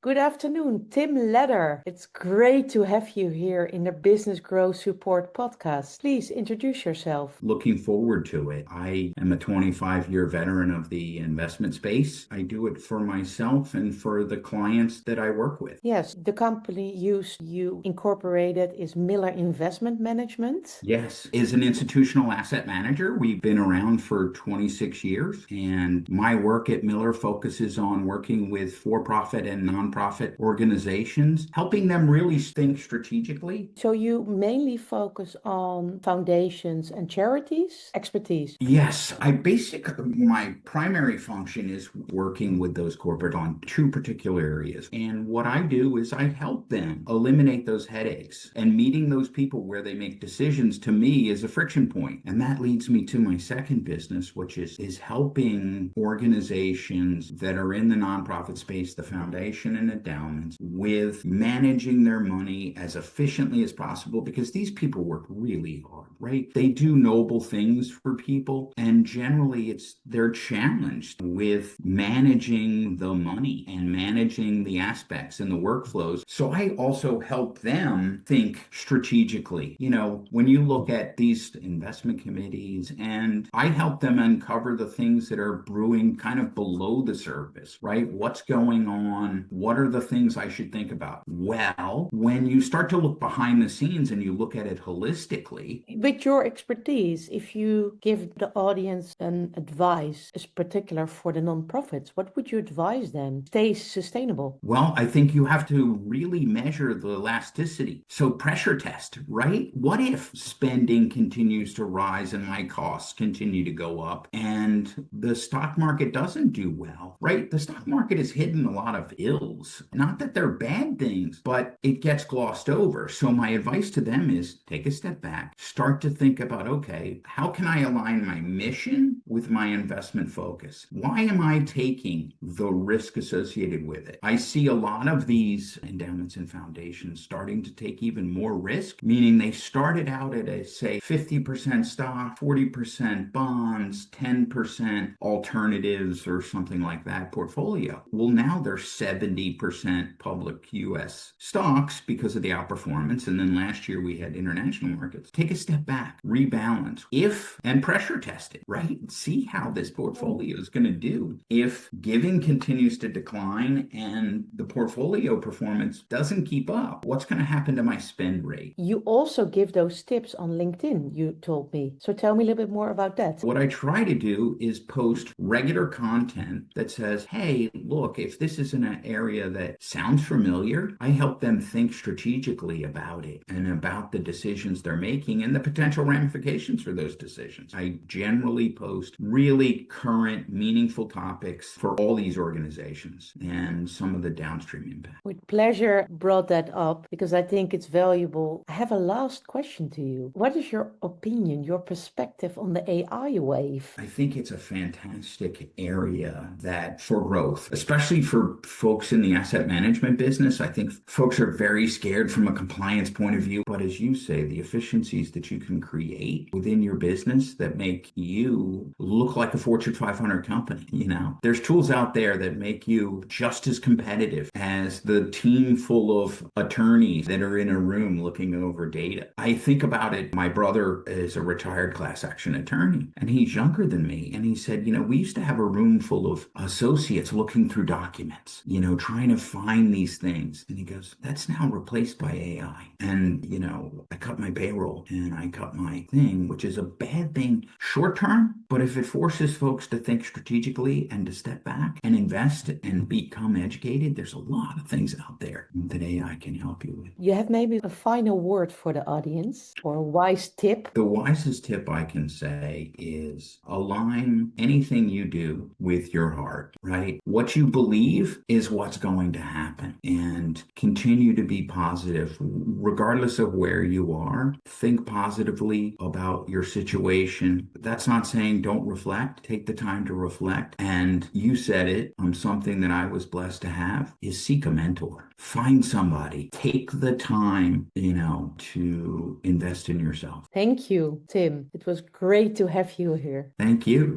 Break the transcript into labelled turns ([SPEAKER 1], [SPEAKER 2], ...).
[SPEAKER 1] Good afternoon, Tim Ledder. It's great to have you here in the Business Growth Support podcast. Please introduce yourself.
[SPEAKER 2] Looking forward to it. I am a 25-year veteran of the investment space. I do it for myself and for the clients that I work with.
[SPEAKER 1] Yes, the company you incorporated is Miller Investment Management.
[SPEAKER 2] Yes, is an institutional asset manager. We've been around for 26 years, and my work at Miller focuses on working with for-profit and nonprofit organizations, helping them really think strategically.
[SPEAKER 1] So you mainly focus on foundations and charities expertise.
[SPEAKER 2] Yes, my primary function is working with those corporate on two particular areas. And what I do is I help them eliminate those headaches, and meeting those people where they make decisions to me is a friction point. And that leads me to my second business, which is helping organizations that are in the nonprofit space, the foundation and endowments, with managing their money as efficiently as possible, because these people work really hard, right? They do noble things for people, and generally they're challenged with managing the money and managing the aspects and the workflows. So I also help them think strategically. When you look at these investment committees, and I help them uncover the things that are brewing kind of below the surface, right? What's going on? What are the things I should think about? Well, when you start to look behind the scenes and you look at it holistically.
[SPEAKER 1] With your expertise, if you give the audience an advice, is particular for the nonprofits, what would you advise them? Stay sustainable.
[SPEAKER 2] Well, I think you have to really measure the elasticity. So pressure test, right? What if spending continues to rise and my costs continue to go up and the stock market doesn't do well, right? The stock market has hidden a lot of ills. Not that they're bad things, but it gets glossed over. So my advice to them is take a step back, start to think about, okay, how can I align my mission with my investment focus? Why am I taking the risk associated with it? I see a lot of these endowments and foundations starting to take even more risk, meaning they started out at a, say, 50% stock, 40% bonds, 10% alternatives or something like that portfolio. Well, now they're 70% public US stocks because of the outperformance. And then last year we had international markets. Take a step back, rebalance, and pressure test it, right? See how this portfolio is going to do. If giving continues to decline and the portfolio performance doesn't keep up, what's going to happen to my spend rate?
[SPEAKER 1] You also give those tips on LinkedIn, you told me. So tell me a little bit more about that.
[SPEAKER 2] What I try to do is post regular content that says, hey, look, if this is in an area that sounds familiar, I help them think strategically about it and about the decisions they're making and the potential ramifications for those decisions. I generally post really current, meaningful topics for all these organizations and some of the downstream impact.
[SPEAKER 1] With pleasure brought that up because I think it's valuable. I have a last question to you. What is your opinion, your perspective on the AI wave?
[SPEAKER 2] I think it's a fantastic area that for growth, especially for folks in the asset management business. I think folks are very scared from a compliance point of view. But as you say, the efficiencies that you can create within your business that make you look like a Fortune 500 company, there's tools out there that make you just as competitive as the team full of attorneys that are in a room looking over data. I think about it. My brother is a retired class action attorney, and he's younger than me. And he said, we used to have a room full of associates looking through documents, trying to find these things. And he goes, that's now replaced by AI. And, I cut my payroll and I cut my thing, which is a bad thing short term. But if it forces folks to think strategically and to step back and invest and become educated, there's a lot of things out there that AI can help you with.
[SPEAKER 1] You have maybe a final word for the audience or a wise tip?
[SPEAKER 2] The wisest tip I can say is align anything you do with your heart, right? What you believe is what's going to happen, and continue to be positive regardless of where you are. Think positively about your situation. That's not saying don't reflect. Take the time to reflect. And you said it, something that I was blessed to have is seek a mentor. Find somebody. Take the time, to invest in yourself.
[SPEAKER 1] Thank you, Tim. It was great to have you here.
[SPEAKER 2] Thank you.